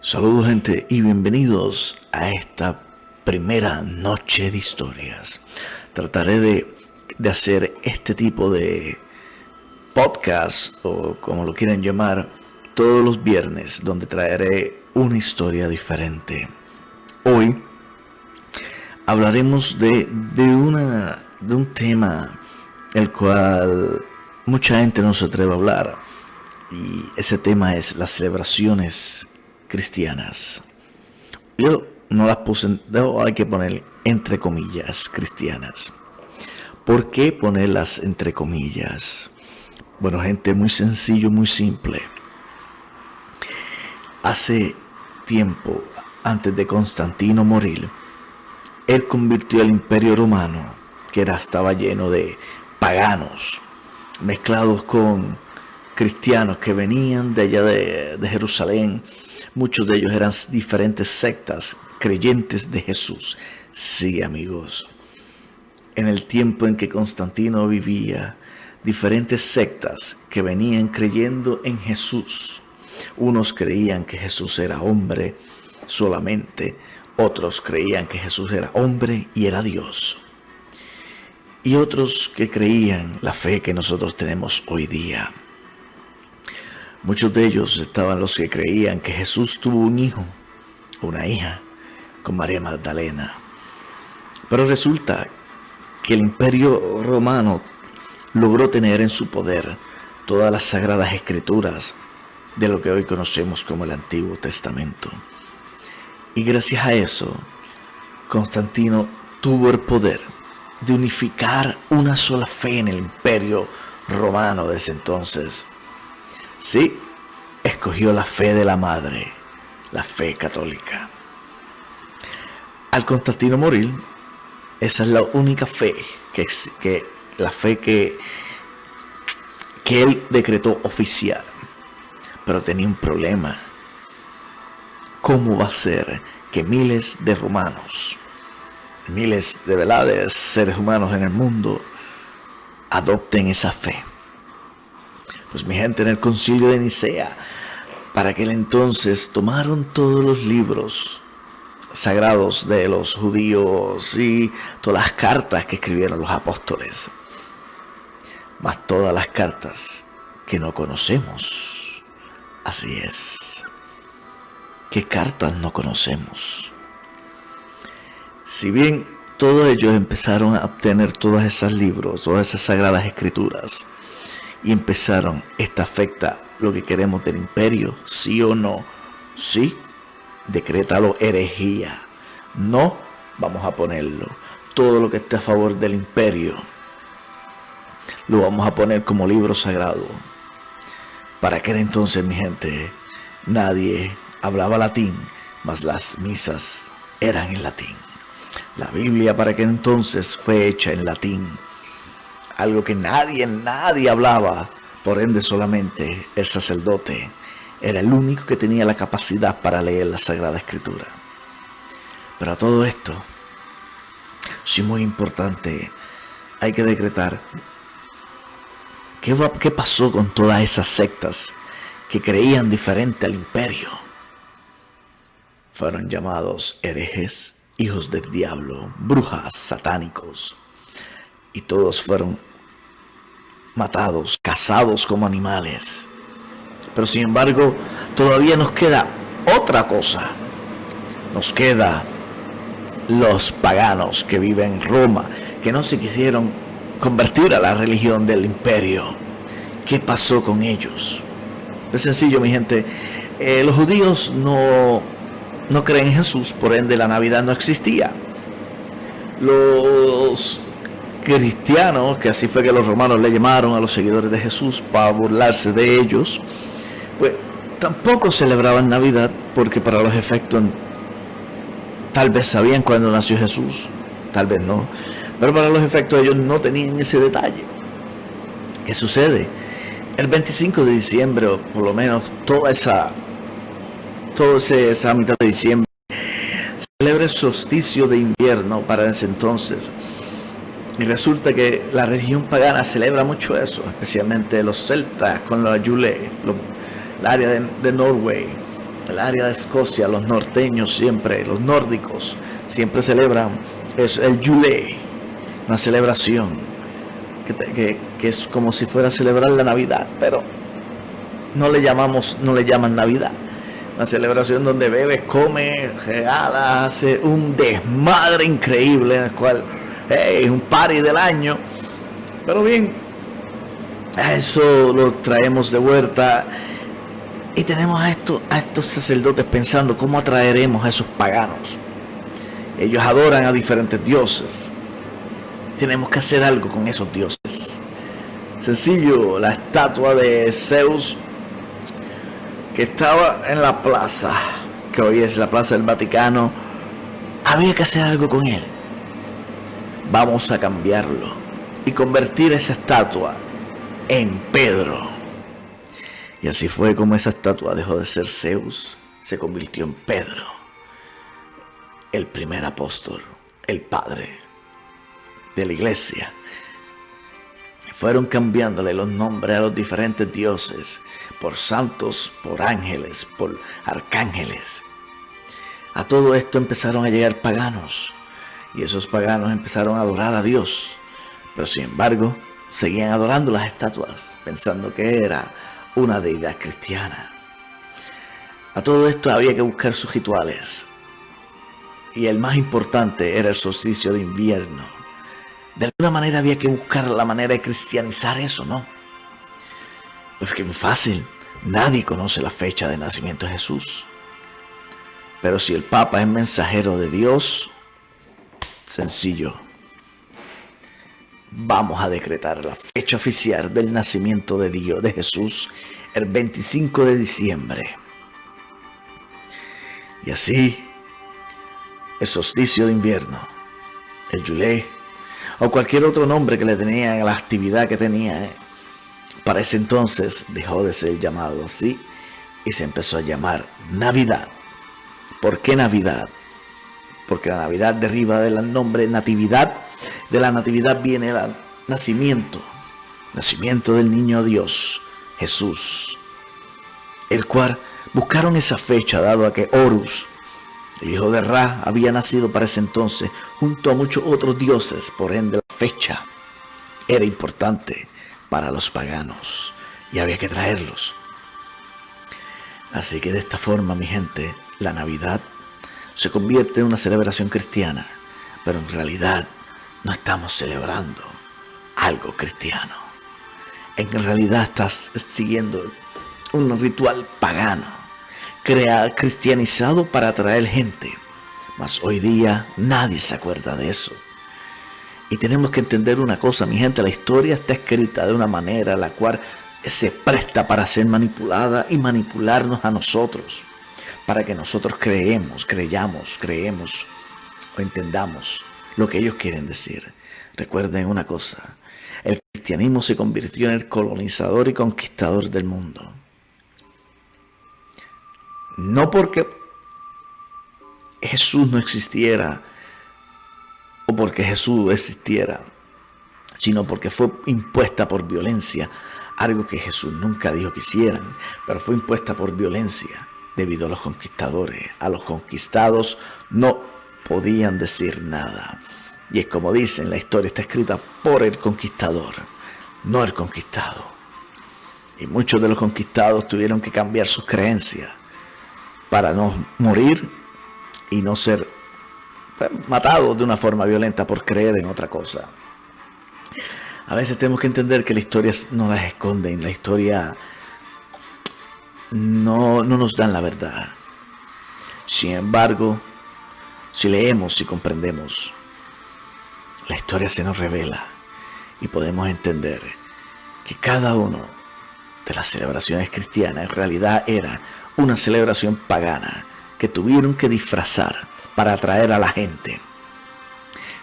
Saludos gente y bienvenidos a esta primera noche de historias. Trataré de hacer este tipo de podcast o como lo quieran llamar todos los viernes, donde traeré una historia diferente. Hoy hablaremos de un tema el cual mucha gente no se atreve a hablar, y ese tema es las celebraciones cristianas. Yo no las puse, hay que poner entre comillas cristianas. ¿Por qué ponerlas entre comillas? Bueno, gente, muy sencillo, muy simple. Hace tiempo, antes de Constantino morir, él convirtió el Imperio Romano, que estaba lleno de paganos, mezclados con cristianos que venían de allá de Jerusalén. Muchos de ellos eran diferentes sectas creyentes de Jesús. Sí, amigos. En el tiempo en que Constantino vivía, diferentes sectas que venían creyendo en Jesús. Unos creían que Jesús era hombre solamente. Otros creían que Jesús era hombre y era Dios. Y otros que creían la fe que nosotros tenemos hoy día. Muchos de ellos estaban los que creían que Jesús tuvo un hijo, una hija, con María Magdalena. Pero resulta que el Imperio Romano logró tener en su poder todas las sagradas escrituras de lo que hoy conocemos como el Antiguo Testamento. Y gracias a eso, Constantino tuvo el poder de unificar una sola fe en el Imperio Romano de ese entonces. Sí, escogió la fe de la madre, la fe católica. Al Constantino morir, esa es la única fe que él decretó oficial. Pero tenía un problema. ¿Cómo va a ser que miles de romanos, miles de seres humanos en el mundo adopten esa fe? Pues mi gente, en el concilio de Nicea, para aquel entonces tomaron todos los libros sagrados de los judíos y todas las cartas que escribieron los apóstoles, más todas las cartas que no conocemos. Así es. ¿Qué cartas no conocemos? Si bien todos ellos empezaron a obtener todos esos libros, todas esas sagradas escrituras, y empezaron, ¿esta afecta lo que queremos del imperio? ¿Sí o no? Sí, decrétalo herejía. No, vamos a ponerlo. Todo lo que esté a favor del imperio lo vamos a poner como libro sagrado. Para aquel entonces, mi gente, nadie hablaba latín, mas las misas eran en latín. La Biblia para aquel entonces fue hecha en latín. Algo que nadie hablaba. Por ende, solamente el sacerdote era el único que tenía la capacidad para leer la Sagrada Escritura. Pero a todo esto, sí, muy importante, hay que decretar ¿qué pasó con todas esas sectas que creían diferente al imperio? Fueron llamados herejes, hijos del diablo, brujas, satánicos, y todos fueron matados, cazados como animales. Pero sin embargo, todavía nos queda otra cosa. Nos queda los paganos que viven en Roma, que no se quisieron convertir a la religión del imperio. ¿Qué pasó con ellos? Es sencillo, mi gente. Los judíos no creen en Jesús, por ende la Navidad no existía. Los cristianos, que así fue que los romanos le llamaron a los seguidores de Jesús para burlarse de ellos, pues tampoco celebraban Navidad, porque para los efectos tal vez sabían cuándo nació Jesús, tal vez no, pero para los efectos ellos no tenían ese detalle. ¿Qué sucede? El 25 de diciembre, o por lo menos toda esa mitad de diciembre, se celebra el solsticio de invierno para ese entonces. Y resulta que la religión pagana celebra mucho eso, especialmente los celtas con la Yule, el área de Norway, el área de Escocia, los norteños siempre, los nórdicos, siempre celebran es el Yule, una celebración que es como si fuera a celebrar la Navidad, pero no le llaman Navidad. Una celebración donde bebes, come, regala, hace un desmadre increíble en el cual es un party del año. Pero bien, eso lo traemos de vuelta y tenemos a estos sacerdotes pensando cómo atraeremos a esos paganos. Ellos adoran a diferentes dioses. Tenemos que hacer algo con esos dioses. Sencillo, la estatua de Zeus que estaba en la plaza, que hoy es la Plaza del Vaticano, había que hacer algo con él. Vamos a cambiarlo y convertir esa estatua en Pedro. Y así fue como esa estatua dejó de ser Zeus, se convirtió en Pedro, el primer apóstol, el padre de la iglesia. Fueron cambiándole los nombres a los diferentes dioses, por santos, por ángeles, por arcángeles. A todo esto empezaron a llegar paganos, y esos paganos empezaron a adorar a Dios, pero sin embargo seguían adorando las estatuas, pensando que era una deidad cristiana. A todo esto había que buscar sus rituales, y el más importante era el solsticio de invierno. De alguna manera había que buscar la manera de cristianizar eso, ¿no? Pues que es fácil, nadie conoce la fecha de nacimiento de Jesús. Pero si el Papa es mensajero de Dios, sencillo. Vamos a decretar la fecha oficial del nacimiento de Dios, de Jesús, el 25 de diciembre. Y así, el solsticio de invierno, el Yule, o cualquier otro nombre que le tenían a la actividad que tenía, para ese entonces dejó de ser llamado así y se empezó a llamar Navidad. ¿Por qué Navidad? Porque la Navidad deriva del nombre natividad. De la natividad viene el nacimiento del niño Dios, Jesús, el cual buscaron esa fecha dado a que Horus, el hijo de Ra, había nacido para ese entonces junto a muchos otros dioses. Por ende, la fecha era importante para los paganos y había que traerlos. Así que de esta forma, mi gente, la Navidad se convierte en una celebración cristiana, pero en realidad no estamos celebrando algo cristiano. En realidad estás siguiendo un ritual pagano, cristianizado para atraer gente, mas hoy día nadie se acuerda de eso. Y tenemos que entender una cosa, mi gente, la historia está escrita de una manera la cual se presta para ser manipulada y manipularnos a nosotros, para que nosotros creemos o entendamos lo que ellos quieren decir. Recuerden una cosa, el cristianismo se convirtió en el colonizador y conquistador del mundo. No porque Jesús no existiera o porque Jesús existiera, sino porque fue impuesta por violencia, algo que Jesús nunca dijo que hicieran, pero fue impuesta por violencia debido a los conquistadores. A los conquistados no podían decir nada. Y es como dicen, la historia está escrita por el conquistador, no el conquistado. Y muchos de los conquistados tuvieron que cambiar sus creencias para no morir y no ser matados de una forma violenta por creer en otra cosa. A veces tenemos que entender que la historia no las esconden, la historia no nos dan la verdad. Sin embargo, si leemos y comprendemos, la historia se nos revela y podemos entender que cada una de las celebraciones cristianas en realidad era una celebración pagana que tuvieron que disfrazar para atraer a la gente.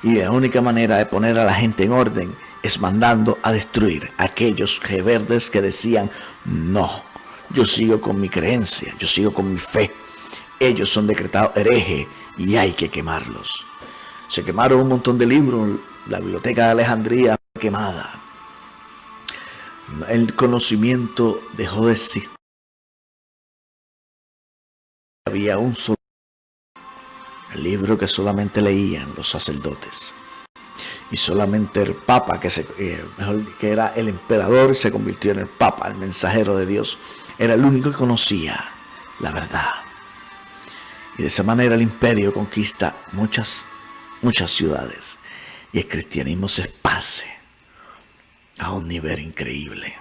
Y la única manera de poner a la gente en orden es mandando a destruir a aquellos rebeldes que decían: no, yo sigo con mi creencia, yo sigo con mi fe. Ellos son decretados herejes y hay que quemarlos. Se quemaron un montón de libros, la biblioteca de Alejandría fue quemada. El conocimiento dejó de existir. había un solo libro que solamente leían los sacerdotes. Y solamente el Papa, que era el emperador y se convirtió en el Papa, el mensajero de Dios, era el único que conocía la verdad. Y de esa manera el imperio conquista muchas ciudades. Y el cristianismo se esparce a un nivel increíble.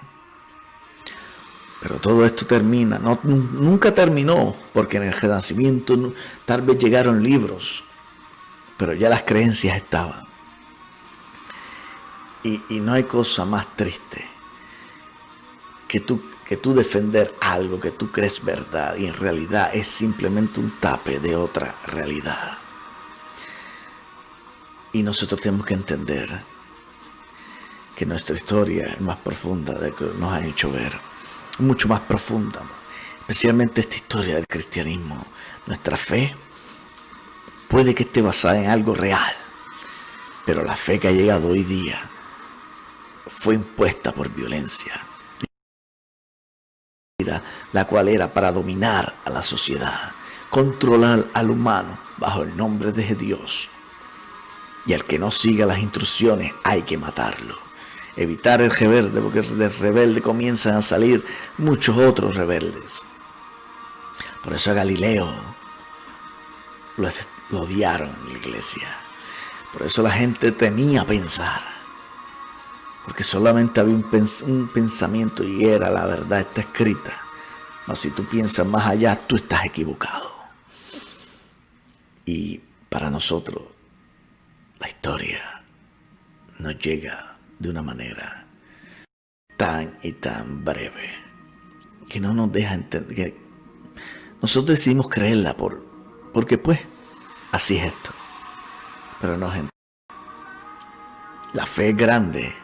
Pero todo esto termina, nunca terminó, porque en el Renacimiento tal vez llegaron libros, pero ya las creencias estaban. Y no hay cosa más triste que tú defender algo que tú crees verdad y en realidad es simplemente un tape de otra realidad. Y nosotros tenemos que entender que nuestra historia es más profunda de lo que nos han hecho ver, mucho más profunda, especialmente esta historia del cristianismo. Nuestra fe puede que esté basada en algo real, pero la fe que ha llegado hoy día fue impuesta por violencia, la cual era para dominar a la sociedad, controlar al humano bajo el nombre de Dios. Y al que no siga las instrucciones hay que matarlo. Evitar el rebelde, porque del rebelde comienzan a salir muchos otros rebeldes. Por eso a Galileo lo odiaron en la iglesia. Por eso la gente temía pensar. Porque solamente había un pensamiento y era la verdad, está escrita. Mas si tú piensas más allá, tú estás equivocado. Y para nosotros, la historia nos llega de una manera tan y tan breve que no nos deja entender. Que nosotros decidimos creerla porque pues así es esto. Pero no, gente. La fe es grande.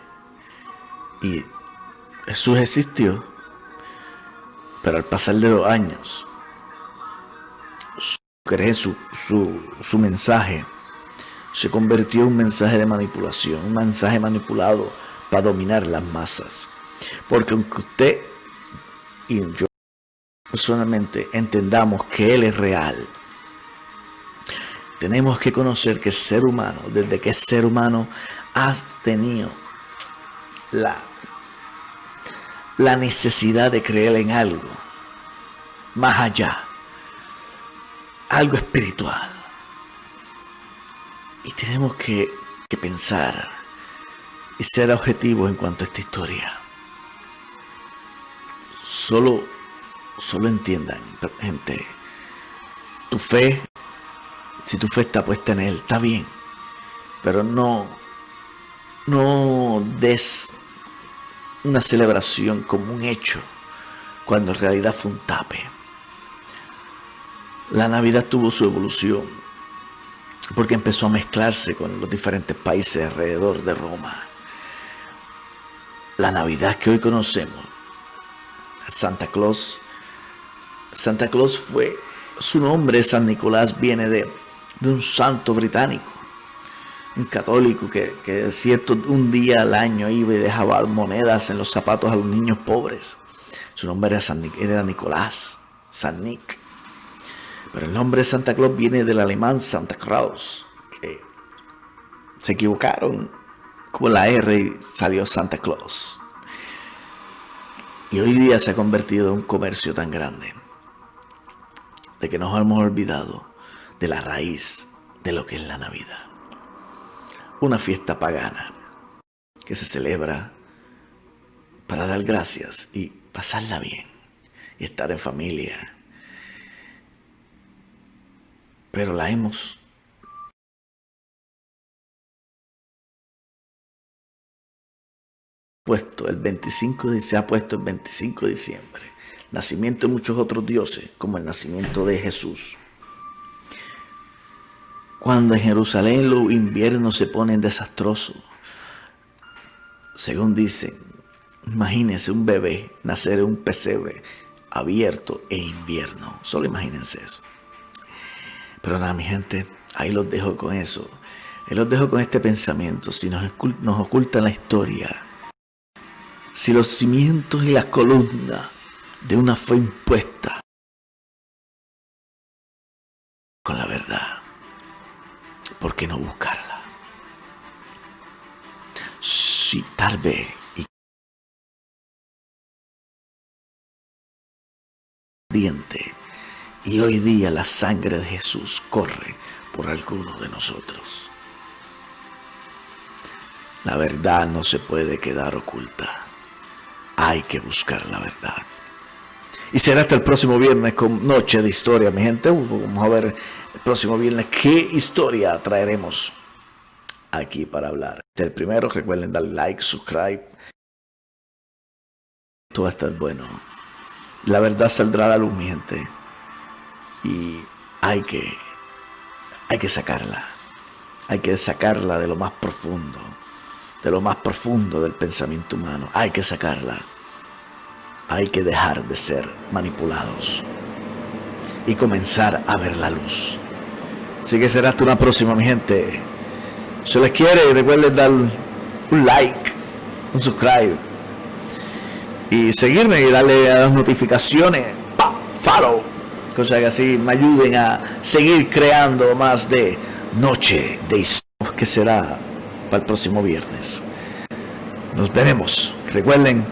Y Jesús existió, pero al pasar de los años, su mensaje se convirtió en un mensaje de manipulación, un mensaje manipulado para dominar las masas. Porque aunque usted y yo personalmente entendamos que Él es real, tenemos que conocer que el ser humano, desde que es ser humano, ha tenido la necesidad de creer en algo más allá, algo espiritual. Y tenemos que pensar y ser objetivos en cuanto a esta historia. Solo entiendan, gente, tu fe, si tu fe está puesta en Él, está bien, pero no des una celebración como un hecho cuando en realidad fue un tape. La Navidad tuvo su evolución porque empezó a mezclarse con los diferentes países alrededor de Roma. La Navidad que hoy conocemos, Santa Claus fue, su nombre, San Nicolás, viene de un santo británico, un católico que cierto un día al año iba y dejaba monedas en los zapatos a los niños pobres. Su nombre era Nicolás, San Nick. Pero el nombre de Santa Claus viene del alemán Santa Claus, que se equivocaron con la R y salió Santa Claus. Y hoy día se ha convertido en un comercio tan grande de que nos hemos olvidado de la raíz de lo que es la Navidad. Una fiesta pagana que se celebra para dar gracias y pasarla bien y estar en familia. Pero la hemos puesto se ha puesto el 25 de diciembre. Nacimiento de muchos otros dioses, como el nacimiento de Jesús. Cuando en Jerusalén los inviernos se ponen desastrosos, según dicen, imagínense un bebé nacer en un pesebre abierto en invierno. Solo imagínense eso. Pero nada, mi gente, ahí los dejo con eso. Ahí los dejo con este pensamiento. Si nos ocultan la historia, si los cimientos y las columnas de una fe impuesta con la verdad. ¿Por qué no buscarla? Si tal vez y hoy día la sangre de Jesús corre por alguno de nosotros. La verdad no se puede quedar oculta. Hay que buscar la verdad. Y será hasta el próximo viernes con Noche de Historia, mi gente. Vamos a ver el próximo viernes qué historia traeremos aquí para hablar. El primero, recuerden darle like, subscribe. Esto va a estar bueno. La verdad saldrá a la luz, mi gente. Y hay que sacarla. Hay que sacarla de lo más profundo. De lo más profundo del pensamiento humano. Hay que sacarla. Hay que dejar de ser manipulados y comenzar a ver la luz. Así que será hasta una próxima, mi gente. Si les quiere, recuerden dar un like, un subscribe y seguirme y darle a las notificaciones, follow, cosa que así me ayuden a seguir creando más de Noche de Historia, que será para el próximo viernes. Nos veremos. Recuerden,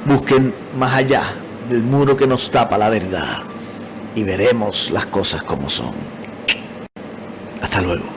busquen más allá del muro que nos tapa la verdad y veremos las cosas como son. Hasta luego.